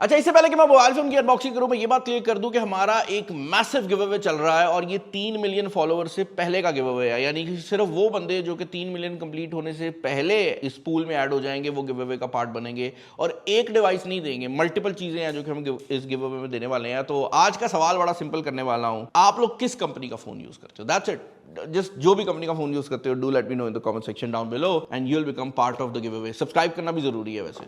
अच्छा, इससे पहले कि मैं मोबाइल फोन की अनबॉक्सिंग करूं, मैं ये बात क्लियर कर दूं कि हमारा एक मैसिव गिव अवे चल रहा है और ये 3 मिलियन फॉलोअर से पहले का गिव अवे है। यानी कि सिर्फ वो बंदे जो कि 3 मिलियन कंप्लीट होने से पहले इस पूल में ऐड हो जाएंगे वो गिव अवे का पार्ट बनेंगे। और एक डिवाइस नहीं देंगे, मल्टीपल चीजें हैं जो कि हम इस गिव अवे में देने वाले हैं। तो आज का सवाल बड़ा सिंपल करने वाला हूं, आप लोग किस कंपनी का फोन यूज करते हो? That's it. जस्ट जो भी कंपनी का फोन यूज करते हो, do let me know in the comment section down below and you will become part of the give away. Subscribe करना भी जरूरी है वैसे।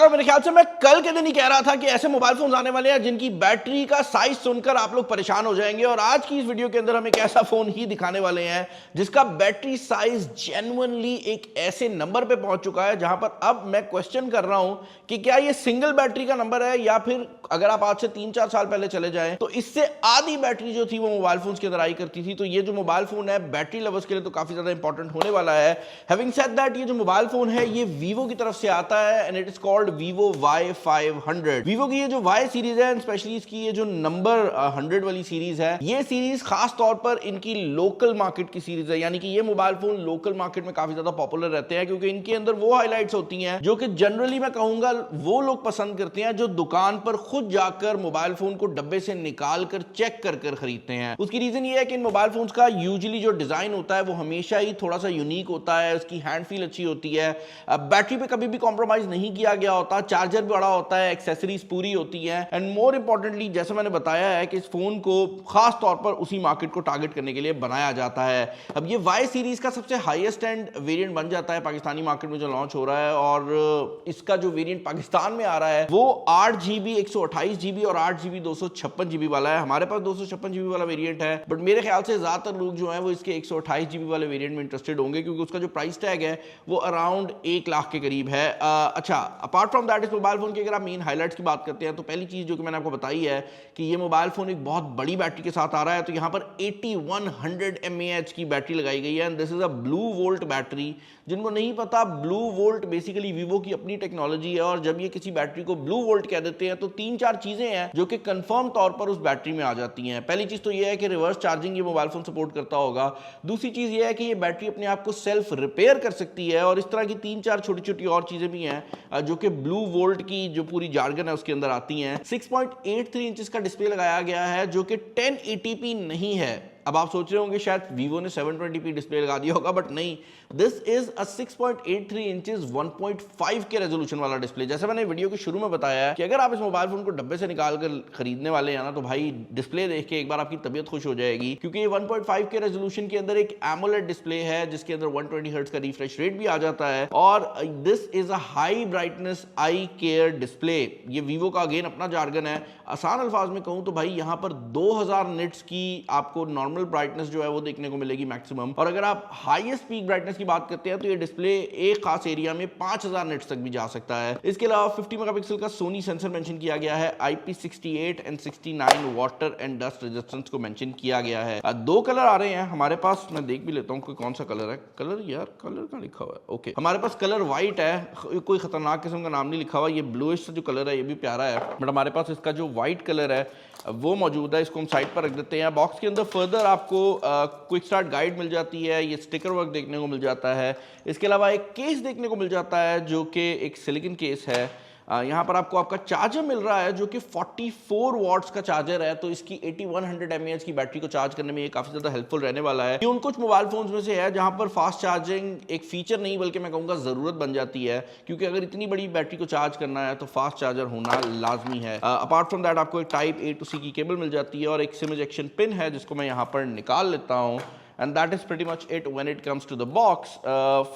मेरे ख्याल से मैं कल के दिन ही कह रहा था कि ऐसे मोबाइल फोन आने वाले हैं जिनकी बैटरी का साइज सुनकर आप लोग परेशान हो जाएंगे। और आज की इस वीडियो के अंदर हम एक ऐसा फोन ही दिखाने वाले हैं जिसका बैटरी साइज जेन्युइनली एक ऐसे नंबर पे पहुंच चुका है जहां पर अब मैं क्वेश्चन कर रहा हूं कि क्या ये सिंगल बैटरी का नंबर है या फिर अगर आप आज से 3-4 साल पहले चले जाएं तो इससे आधी बैटरी जो थी वो मोबाइल फोन्स के अंदर आई करती थी। तो ये जो मोबाइल फोन है बैटरी लवर्स के लिए तो काफी ज्यादा इंपॉर्टेंट होने वाला है। हैविंग सेड दैट, ये जो मोबाइल फोन है ये वीवो की तरफ से आता है and it is called Vivo Y500। Vivo की ये जो Y सीरीज है, स्पेशली इसकी ये जो नंबर 100 वाली सीरीज है, ये सीरीज खास तौर पर इनकी लोकल मार्केट की सीरीज है। यानी कि ये मोबाइल फोन लोकल मार्केट में काफी ज्यादा पॉपुलर रहते हैं क्योंकि इनके अंदर वो हाइलाइट्स होती हैं जो कि जनरली मैं कहूंगा वो लोग पसंद करते हैं जो दुकान पर खुद जाकर मोबाइल फोन को डब्बे से निकाल कर चेक कर कर खरीदते हैं। उसकी रीजन ये है कि इन मोबाइल फोन्स का यूजुअली जो डिजाइन होता है वो हमेशा ही थोड़ा सा यूनिक होता है, उसकी हैंड फील अच्छी होती है, बैटरी पे कभी भी कॉम्प्रोमाइज नहीं किया गया होता, चार्जर बड़ा होता है, एक्सेसरीज पूरी होती है एंड मोर इंपॉर्टेंटली जैसे मैंने बताया है कि इस फोन को खास तौर पर उसी मार्केट को टारगेट करने के लिए बनाया जाता है। अब ये Y सीरीज का सबसे हाईएस्ट एंड वेरिएंट बन जाता है पाकिस्तानी मार्केट में जो लॉन्च हो रहा है और इसका जो वेरिएंट पाकिस्तान में आ रहा है वो 8GB 128GB और 8GB 256GB वाला है। हमारे पास 256GB वाला वेरिएंट है बट मेरे ख्याल से ज्यादातर लोग जो है वो इसके 128GB वाले वेरिएंट में इंटरेस्टेड होंगे क्योंकि उसका जो प्राइस टैग है वो अराउंड 1 लाख के करीब है। अच्छा, अपार्ट फ्रॉम दैट इस मोबाइल फोन की अगर आप मेन हाइलाइट्स की बात करते हैं तो पहली चीज जो कि मैंने आपको बताई है कि ये मोबाइल फोन एक बहुत बड़ी बैटरी के साथ आ रहा है। तो यहाँ पर 8100 mAh की बैटरी लगाई गई है and this is a blue volt battery. जिनको नहीं पता, ब्लू वोल्ट बेसिकली वीवो की अपनी टेक्नोलॉजी है और जब ये किसी बैटरी को ब्लू वोल्ट कह देते हैं तो 3-4 चीजें हैं जो कि कंफर्म तौर पर उस बैटरी में आ जाती हैं। पहली चीज तो ये है कि रिवर्स चार्जिंग ये मोबाइल फोन सपोर्ट करता होगा। दूसरी चीज ये है कि ये बैटरी अपने आप को सेल्फ रिपेयर कर सकती है और इस तरह की 3-4 छोटी छोटी और चीजें भी हैं जो कि ब्लू वोल्ट की जो पूरी जार्गन है उसके अंदर आती हैं। 6.83 इंचेस का डिस्प्ले लगाया गया है जो कि 1080p नहीं है। अब आप सोच रहे होंगे शायद वीवो ने 720p डिस्प्ले लगा दिया होगा बट नहीं, दिस इज अ 6.83 इंचेस 1.5 के रेजोल्यूशन वाला डिस्प्ले। जैसे मैंने वीडियो के शुरू में बताया है कि अगर आप इस मोबाइल फोन को डब्बे से निकाल कर खरीदने वाले हैं ना तो भाई डिस्प्ले देख के एक बार आपकी तबीयत खुश हो जाएगी क्योंकि ये 1.5 के रेजोल्यूशन के अंदर एक एमोलेड डिस्प्ले है जिसके अंदर 120 हर्ट्ज का रिफ्रेश रेट भी आ जाता है और this is a high brightness I care display. ये वीवो का अगेन अपना जार्गन है। आसान अल्फाज में कहूं तो भाई यहाँ पर 2000 निट्स की आपको नॉर्मल ब्राइटनेस जो है वो देखने को मिलेगी मैक्सिमम। और अगर आप हाईएस्ट पीक ब्राइटनेस की बात करते हैं तो ये डिस्प्ले एक खास एरिया में 5000 निट्स तक भी जा सकता है। इसके अलावा 50 मेगापिक्सल का सोनी सेंसर मेंशन किया गया है। IP68 and 69 water and dust resistance को मेंशन किया गया है। दो कलर आ रहे हैं हमारे पास, मैं देख भी लेता हूँ कौन सा कलर है। कलर यार, कलर का लिखा हुआ है। ओके, हमारे पास कलर व्हाइट है, कोई खतरनाक किस्म का नाम नहीं लिखा हुआ। ये ब्लूइश जो कलर है ये भी प्यारा है बट हमारे पास इसका जो व्हाइट कलर है वो मौजूद है। इसको हम साइड पर रख देते हैं। बॉक्स के अंदर फर्दर आपको क्विक स्टार्ट गाइड मिल जाती है, ये स्टिकर वर्क देखने को मिल जाता है। इसके अलावा एक केस देखने को मिल जाता है जो कि एक सिलिकॉन केस है। यहाँ पर आपको आपका चार्जर मिल रहा है जो कि 44 वॉट्स का चार्जर है। तो इसकी 8100 mAh की बैटरी को चार्ज करने में ये काफी ज्यादा हेल्पफुल रहने वाला है। ये उन कुछ मोबाइल फोन्स में से है जहां पर फास्ट चार्जिंग एक फीचर नहीं बल्कि मैं कहूंगा जरूरत बन जाती है क्योंकि अगर इतनी बड़ी बैटरी को चार्ज करना है तो फास्ट चार्जर होना लाजमी है। अपार्ट फ्रॉम दैट आपको एक टाइप A to C की केबल मिल जाती है और एक सिम इजेक्शन पिन है जिसको मैं यहाँ पर निकाल लेता हूँ and that is pretty much it when it comes to the box.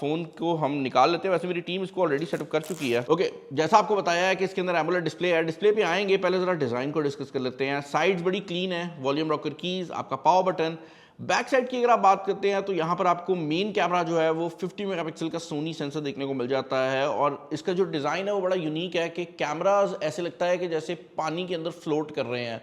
Phone को हम निकाल लेते हैं। वैसे मेरी टीम इसको ऑलरेडी सेटअप कर चुकी है। ओके, जैसा आपको बताया है कि इसके अंदर एमोलेड डिस्प्ले है। डिस्प्ले पे आएंगे, पहले जरा डिजाइन को डिस्कस कर लेते हैं। साइड्स बड़ी क्लीन है, वॉल्यूम रॉकर कीज, आपका पावर बटन। बैक साइड की अगर आप बात करते हैं तो यहाँ पर आपको मेन कैमरा जो है वो 50 मेगापिक्सल का सोनी सेंसर देखने को मिल जाता है और इसका जो डिज़ाइन है वो बड़ा यूनिक है कि कैमराज ऐसे लगता है कि जैसे पानी के अंदर फ्लोट कर रहे हैं।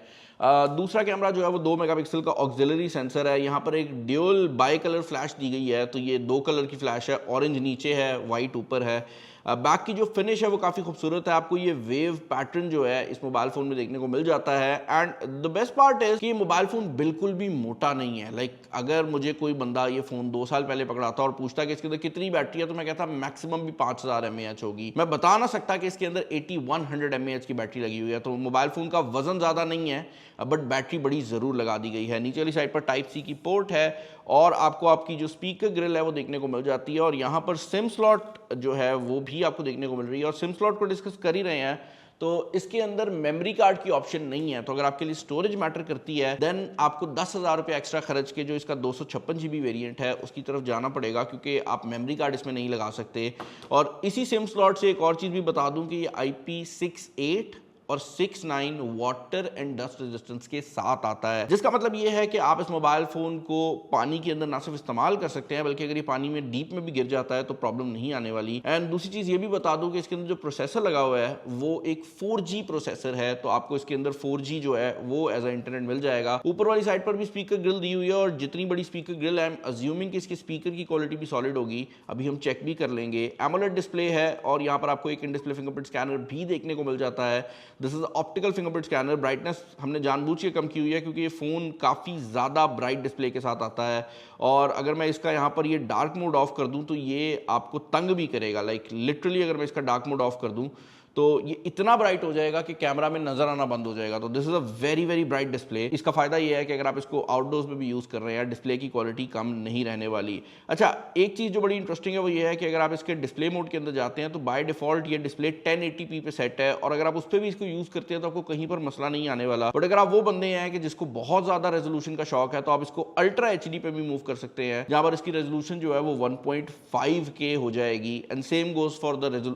दूसरा कैमरा जो है वो 2 मेगापिक्सल का ऑक्सिलरी सेंसर है। यहाँ पर एक ड्यूल बाई कलर फ्लैश दी गई है। तो ये 2 कलर की फ्लैश है, ऑरेंज नीचे है, वाइट ऊपर है। बैक की जो फिनिश है वो काफ़ी खूबसूरत है, आपको ये वेव पैटर्न जो है इस मोबाइल फ़ोन में देखने को मिल जाता है। And the best part is कि मोबाइल फ़ोन बिल्कुल भी मोटा नहीं है। लाइक अगर मुझे कोई बंदा ये फ़ोन 2 साल पहले पकड़ाता और पूछता कि इसके अंदर कितनी बैटरी है, तो मैं कहता मैक्सिमम भी 5000 mAh होगी। मैं बता ना सकता कि इसके अंदर 8100 mAh की बैटरी लगी हुई है। तो मोबाइल फ़ोन का वजन ज़्यादा नहीं है, बट बैटरी बड़ी ज़रूर लगा दी गई है। नीचे वाली साइड पर टाइप सी की पोर्ट है और आपको आपकी जो स्पीकर ग्रिल है वो देखने को मिल जाती है। और यहाँ पर सिम स्लॉट जो है वो भी आपको देखने को मिल रही है। और सिम स्लॉट को डिस्कस कर ही रहे हैं तो इसके अंदर मेमोरी कार्ड की ऑप्शन नहीं है। तो अगर आपके लिए स्टोरेज मैटर करती है देन आपको 10,000 रुपये एक्स्ट्रा खर्च के जो इसका 256 GB वेरिएंट है उसकी तरफ जाना पड़ेगा, क्योंकि आप मेमोरी कार्ड इसमें नहीं लगा सकते। और इसी सिम स्लॉट से एक और चीज़ भी बता दूं कि ये IP68 और 69 वाटर एंड डस्ट रेजिस्टेंस के साथ आता है, जिसका मतलब ये है कि आप इस मोबाइल फोन को पानी के अंदर ना सिर्फ इस्तेमाल कर सकते हैं बल्कि अगर ये पानी में डीप में भी गिर जाता है तो प्रॉब्लम नहीं आने वाली। एंड दूसरी चीज़ ये भी बता दूं कि इसके अंदर जो प्रोसेसर लगा हुआ है वो एक 4G प्रोसेसर है, तो आपको इसके अंदर 4G जो है वो एज अ इंटरनेट मिल जाएगा। ऊपर वाली साइड पर भी स्पीकर ग्रिल दी हुई है और जितनी बड़ी स्पीकर ग्रिल है अज्यूमिंग कि इसकी स्पीकर की क्वालिटी भी सॉलिड होगी, अभी हम चेक भी कर लेंगे। एमोलेड डिस्प्ले है और यहाँ पर आपको एक इन डिस्प्ले फिंगरप्रिंट स्कैनर भी देखने को मिल जाता है। This is optical fingerprint scanner. Brightness हमने जानबूझ के कम की हुई है क्योंकि ये फ़ोन काफ़ी ज़्यादा ब्राइट डिस्प्ले के साथ आता है। और अगर मैं इसका यहाँ पर ये डार्क मोड ऑफ कर दूँ तो ये आपको तंग भी करेगा। लाइक लिटरली अगर मैं इसका डार्क मोड ऑफ कर दूँ तो ये इतना ब्राइट हो जाएगा कि कैमरा में नजर आना बंद हो जाएगा। तो this is a very very bright display. इसका फायदा ये है कि अगर आप इसको आउटडोर्स में भी यूज कर रहे हैं डिस्प्ले की क्वालिटी कम नहीं रहने वाली। अच्छा, एक चीज जो बड़ी इंटरेस्टिंग है वो ये है कि अगर आप इसके डिस्प्ले मोड के अंदर जाते हैं तो बाय डिफॉल्ट ये डिस्प्ले 1080p पे सेट है और अगर आप उस पर भी इसको यूज करते हैं तो आपको कहीं पर मसला नहीं आने वाला। बट अगर आप वो बंदे हैं कि जिसको बहुत ज्यादा रेजोल्यूशन का शौक है तो आप इसको अल्ट्रा HD पे भी मूव कर सकते हैं, जहां पर इसकी रेजोल्यूशन जो है वो 1.5K हो जाएगी। And same goes for the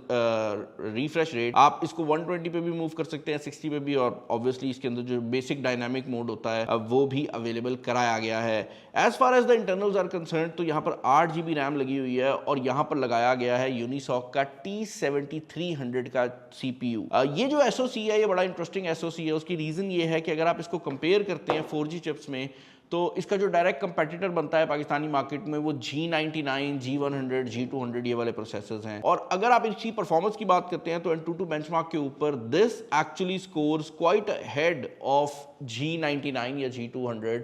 refresh rate. आप इसको 120 पे भी मूव कर सकते हैं, 60 पे भी, और ऑब्वियसली इसके अंदर जो बेसिक डायनामिक मोड होता है अब वो भी अवेलेबल कराया गया है। As far as the internals are concerned तो यहाँ पर 8 GB रैम लगी हुई है और यहाँ पर लगाया गया है यूनिसॉक का T7300 का CPU। ये जो SoC है ये बड़ा इंटरेस्टिंग SoC है। उसकी रीज़न ये है कि अगर आप इसको कंपेयर करते हैं 4G चिप्स में तो इसका जो डायरेक्ट कंपेटिटर बनता है पाकिस्तानी मार्केट में वो G99, G100, G200 ये वाले प्रोसेसर्स हैं। और अगर आप इसकी परफॉर्मेंस की बात करते हैं तो Antutu बेंचमार्क के ऊपर this actually scores quite ahead of G99 या G200।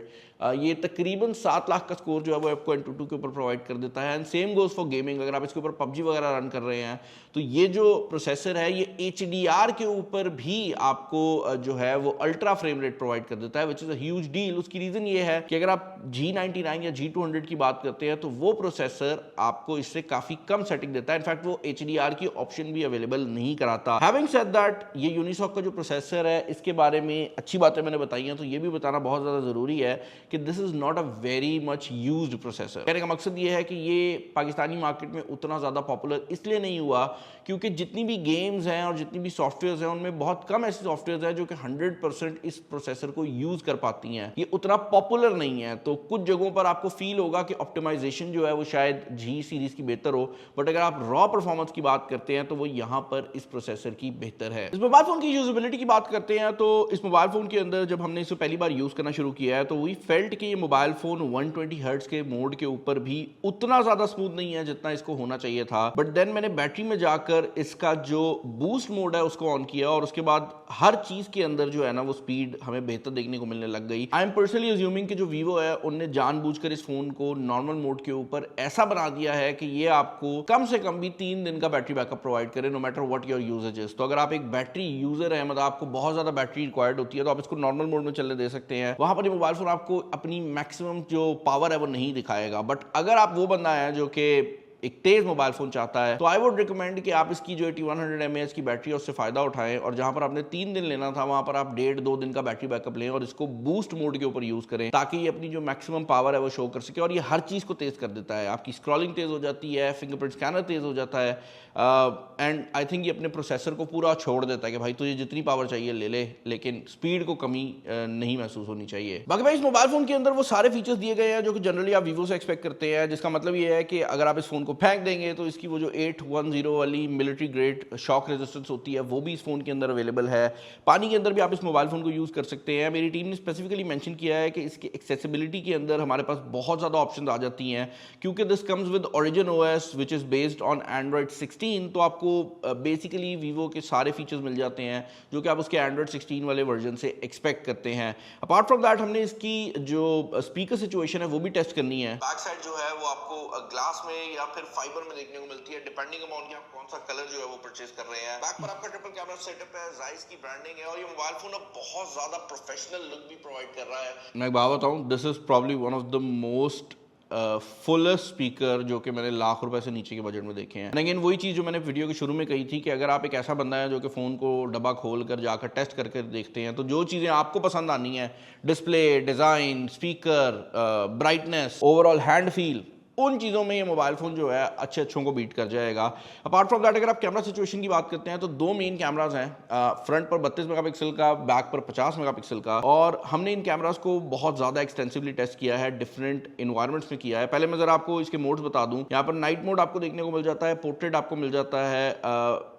ये तकरीबन 7 लाख का स्कोर जो है वो आपको Antutu के ऊपर प्रोवाइड कर देता है। And same goes for gaming. अगर आप इसके ऊपर PUBG वगैरह रन कर रहे हैं तो ये जो प्रोसेसर है ये HDR के ऊपर भी आपको जो है वो अल्ट्रा फ्रेम रेट प्रोवाइड कर देता है, which is a huge deal. उसकी रीज़न ये है कि अगर आप G99 या G200 की बात करते हैं तो वो प्रोसेसर आपको इससे काफ़ी कम सेटिंग देता है। इनफैक्ट वो HDR की ऑप्शन भी अवेलेबल नहीं कराता। हैविंग सेड दैट ये यूनिसॉक का जो प्रोसेसर है इसके बारे में अच्छी बातें मैंने बताई हैं, तो ये भी बताना बहुत ज़्यादा ज़रूरी है कि this is not a very much used processor. कहने का मकसद ये है कि ये पाकिस्तानी मार्केट में उतना ज़्यादा पॉपुलर इसलिए नहीं हुआ क्योंकि जितनी भी गेम्स हैं और जितनी भी सॉफ्टवेयर हैं उनमें बहुत कम ऐसे सॉफ्टवेयर हैं जो कि 100% इस प्रोसेसर को यूज़ कर पाती हैं। ये उतना पॉपुलर नहीं है, तो कुछ जगहों पर आपको फील होगा कि ऑप्टिमाइजेशन जो है वो शायद G सीरीज़ की बेहतर हो, बट अगर आप रॉ परफॉर्मेंस की बात करते हैं तो वो यहाँ पर इस प्रोसेसर की बेहतर है। इस मोबाइल फ़ोन की यूजेबिलिटी की बात करते हैं तो इस मोबाइल फ़ोन के अंदर जब हमने इसे पहली बार यूज़ करना शुरू किया है तो वी फेल्ट कि ये मोबाइल फ़ोन 120 हर्ट्ज़ के मोड के ऊपर भी उतना ज़्यादा स्मूथ नहीं है जितना इसको होना चाहिए था। बट देन मैंने बैटरी में जाकर इसका जो बूस्ट मोड है उसको ऑन किया और उसके बाद हर चीज़ के अंदर जो है ना वो स्पीड हमें बेहतर देखने को मिलने लग गई। आई एम पर्सनली अज्यूमिंग कि जो वीवो है उनने जानबूझकर इस फ़ोन को नॉर्मल मोड के ऊपर ऐसा बना दिया है कि ये आपको कम से कम भी 3 दिन का बैटरी बैकअप प्रोवाइड करे, no matter what your usage is. तो अगर आप एक बैटरी यूजर है, मतलब आपको बहुत ज़्यादा बैटरी रिक्वायर्ड होती है, तो आप इसको नॉर्मल मोड में चलने दे सकते हैं। वहाँ पर ये मोबाइल फ़ोन आपको अपनी मैक्सिमम जो पावर है वो नहीं दिखाएगा। बट अगर आप वो बंदा है जो कि एक तेज मोबाइल फोन चाहता है तो आई वुड रिकमेंड कि आप इसकी जो 8100 mAh की बैटरी है उससे फायदा उठाएं और जहां पर आपने 3 दिन लेना था वहां पर आप 1.5-2 दिन का बैटरी बैकअप लें और इसको बूस्ट मोड के ऊपर यूज करें ताकि ये अपनी जो मैक्सिमम पावर है वो शो कर सके। और ये हर चीज को तेज कर देता है, आपकी स्क्रॉलिंग तेज हो जाती है, फिंगरप्रिंट स्कैनर तेज हो जाता है एंड आई थिंक ये अपने प्रोसेसर को पूरा छोड़ देता है कि भाई तुझे जितनी पावर चाहिए ले ले, लेकिन स्पीड को कमी नहीं महसूस होनी चाहिए। बाकी भाई इस मोबाइल फोन के अंदर वो सारे फीचर्स दिए गए हैं जो कि जनरली आप वीवो से एक्सपेक्ट करते हैं, जिसका मतलब ये है कि अगर आप इस फोन इनको फेंक देंगे तो इसकी वो जो 810 वाली मिलिट्री ग्रेड शॉक रेजिस्टेंस होती है वो भी इस फ़ोन के अंदर अवेलेबल है। पानी के अंदर भी आप इस मोबाइल फ़ोन को यूज़ कर सकते हैं। मेरी टीम ने स्पेसिफिकली मेंशन किया है कि इसकी एक्सेसिबिलिटी के अंदर हमारे पास बहुत ज़्यादा ऑप्शन आ जाती हैं, क्योंकि this comes with origin OS which is based on Android 16। तो आपको बेसिकली वीवो के सारे फीचर्स मिल जाते हैं जो कि आप उसके एंड्रॉयड 16 वाले वर्जन से एक्सपेक्ट करते हैं। अपार्ट फ्रॉम दैट हमने इसकी जो स्पीकर सिचुएशन है वो भी टेस्ट करनी है। बैक साइड जो है वो आपको ग्लास में या फिर फाइबर में देखने को मिलती है, डिपेंडिंग अपॉन कि आप कौन सा कलर जो है वो परचेज कर रहे हैं। बैक पर आपका ट्रिपल कैमरा सेटअप है, Zeiss की ब्रांडिंग है और ये मोबाइल फोन अब बहुत ज्यादा प्रोफेशनल लुक भी प्रोवाइड कर रहा है। मैं एक बात बताऊं, this is probably one of the most fullest speaker जो कि मैंने लाख रुपए से नीचे के बजट में देखे हैं। अगेन वही चीज़ जो मैंने वीडियो के शुरू में कही थी कि अगर आप एक ऐसा बंदा है जो कि फ़ोन को डब्बा खोल कर जाकर टेस्ट करके देखते हैं, तो जो चीज़ें आपको पसंद आनी है, display, design, speaker, brightness, overall hand feel, उन चीज़ों में ये मोबाइल फ़ोन जो है अच्छों को बीट कर जाएगा। अपार्ट फ्रॉम दैट अगर आप कैमरा सिचुएशन की बात करते हैं तो दो मेन कैमराज हैं, फ्रंट पर 32 मेगापिक्सल का, बैक पर 50 मेगापिक्सल का। और हमने इन कैमराज को बहुत ज़्यादा एक्सटेंसिवली टेस्ट किया है, डिफरेंट इन्वायरमेंट्स में किया है। पहले मैं ज़रा आपको इसके मोड्स बता दूँ। यहाँ पर नाइट मोड आपको देखने को मिल जाता है, पोर्ट्रेट आपको मिल जाता है।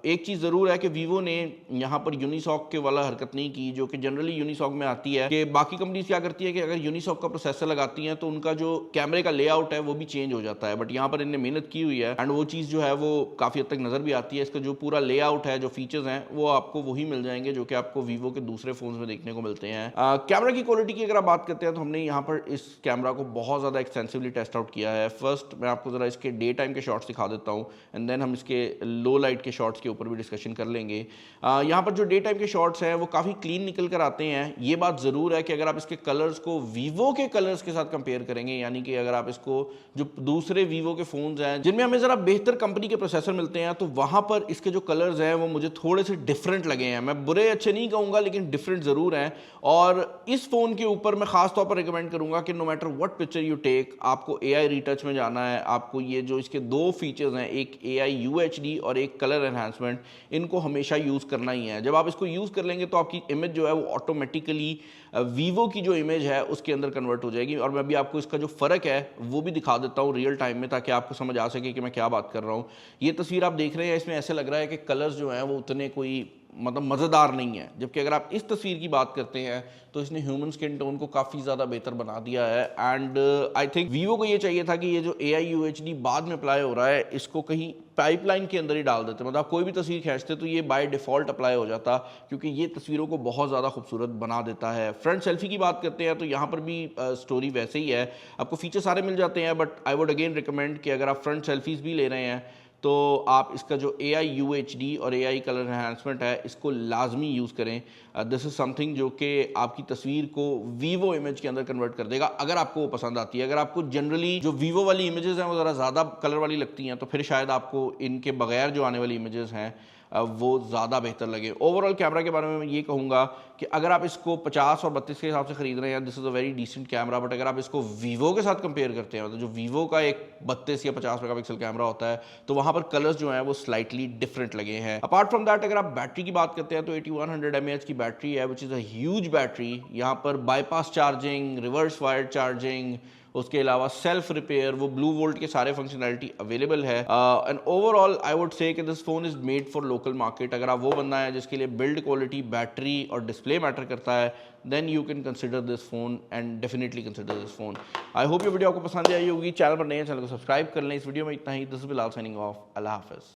एक चीज़ ज़रूर है कि वीवो ने यहाँ पर यूनिसॉक के वाला हरकत नहीं की जो कि जनरली यूनिसॉक में आती है, कि बाकी कंपनीज क्या करती है कि अगर यूनिसॉक का प्रोसेसर लगाती हैं तो उनका जो कैमरे का लेआउट है वो भी चेंज हो जाता है। बट यहाँ पर इन्हें मेहनत की हुई है एंड वो चीज़ जो है वो काफ़ी हद तक नज़र भी आती है। इसका जो पूरा लेआउट है, जो फीचर्स हैं, वो आपको वही मिल जाएंगे जो कि आपको वीवो के दूसरे फोन में देखने को मिलते हैं। कैमरा की क्वालिटी की अगर आप बात करते हैं तो हमने यहाँ पर इस कैमरा को बहुत ज़्यादा एक्सटेंसिवली टेस्ट आउट किया है। फर्स्ट मैं आपको ज़रा इसके डे टाइम के शॉट्स दिखा देता हूँ एंड देन हम इसके लो लाइट के शॉट्स के ऊपर भी डिस्कशन कर लेंगे। यहाँ पर जो डे टाइम के शॉट्स हैं वो काफ़ी क्लीन निकल कर आते हैं। ये बात ज़रूर है कि अगर आप इसके कलर्स को वीवो के कलर्स के साथ कंपेयर करेंगे, यानी कि अगर आप इसको जो दूसरे वीवो के फ़ोन्स हैं जिनमें हमें ज़रा बेहतर कंपनी के प्रोसेसर मिलते हैं, तो वहाँ पर इसके जो कलर्स हैं वो मुझे थोड़े से डिफरेंट लगे हैं। मैं बुरे अच्छे नहीं कहूँगा लेकिन डिफरेंट ज़रूर हैं। और इस फ़ोन के ऊपर मैं ख़ास तौर पर रिकमेंड करूँगा कि no matter what picture you take, आपको AI रीटच में जाना है। आपको ये जो इसके दो फीचर्स हैं, एक AI UHD और एक कलर एनहांसमेंट, इनको हमेशा यूज़ करना ही है। जब आप इसको यूज़ कर लेंगे तो आपकी इमेज जो है वो ऑटोमेटिकली वीवो की जो इमेज है उसके अंदर कन्वर्ट हो जाएगी। और मैं भी आपको इसका जो फ़र्क है वो भी दिखा देता हूँ रियल टाइम में, ताकि आपको समझ आ सके कि मैं क्या बात कर रहा हूँ। ये तस्वीर आप देख रहे हैं, इसमें ऐसे लग रहा है कि कलर्स जो हैं वो उतने कोई मतलब मज़ेदार नहीं है, जबकि अगर आप इस तस्वीर की बात करते हैं तो इसने ह्यूमन स्किन टोन को काफ़ी ज़्यादा बेहतर बना दिया है। एंड आई थिंक वीवो को ये चाहिए था कि ये जो AI UHD बाद में अप्लाई हो रहा है इसको कहीं पाइपलाइन के अंदर ही डाल देते, मतलब आप कोई भी तस्वीर खींचते तो ये बाय डिफ़ॉल्ट अप्लाई हो जाता, क्योंकि ये तस्वीरों को बहुत ज़्यादा खूबसूरत बना देता है। फ्रंट सेल्फी की बात करते हैं तो यहाँ पर भी स्टोरी वैसे ही है, आपको फीचर सारे मिल जाते हैं। But I would again recommend कि अगर आप फ्रंट सेल्फीज़ भी ले रहे हैं तो आप इसका जो AI UHD और AI कलर एनहांसमेंट है इसको लाजमी यूज़ करें। दिस इज़ समथिंग जो कि आपकी तस्वीर को वीवो इमेज के अंदर कन्वर्ट कर देगा, अगर आपको वो पसंद आती है। अगर आपको जनरली जो वीवो वाली इमेजेस हैं वो ज़रा ज़्यादा कलर वाली लगती हैं तो फिर शायद आपको इनके बगैर जो आने वाली इमेजेस हैं वो ज़्यादा बेहतर लगे। ओवरऑल कैमरा के बारे में मैं ये कहूँगा कि अगर आप इसको 50 और 32 के हिसाब से ख़रीद रहे हैं, this is a very decent camera. But अगर आप इसको वीवो के साथ कंपेयर करते हैं, तो जो वीवो का एक 32 या 50 मेगापिक्सल कैमरा होता है, तो वहाँ पर कलर्स जो हैं वो स्लाइटली डिफरेंट लगे हैं। अपार्ट फ्रॉम दैट अगर आप बैटरी की बात करते हैं तो 8100 mAh की बैटरी है, which is a huge battery. यहाँ पर bypass charging, reverse wired charging, उसके अलावा सेल्फ रिपेयर, वो ब्लू वोल्ट के सारे फंक्शनैलिटी अवेलेबल है। And overall I would say कि this phone is made for local market. अगर आप वो बंदा है जिसके लिए बिल्ड क्वालिटी, बैटरी और डिस्प्ले मैटर करता है, then you can consider this phone and definitely consider this phone. I hope ये वीडियो आपको पसंद आई होगी। चैनल पर नए हैं, चैनल को सब्सक्राइब कर लें। इस वीडियो में इतना ही। This is Bilal signing off. अल्लाह हाफिज़।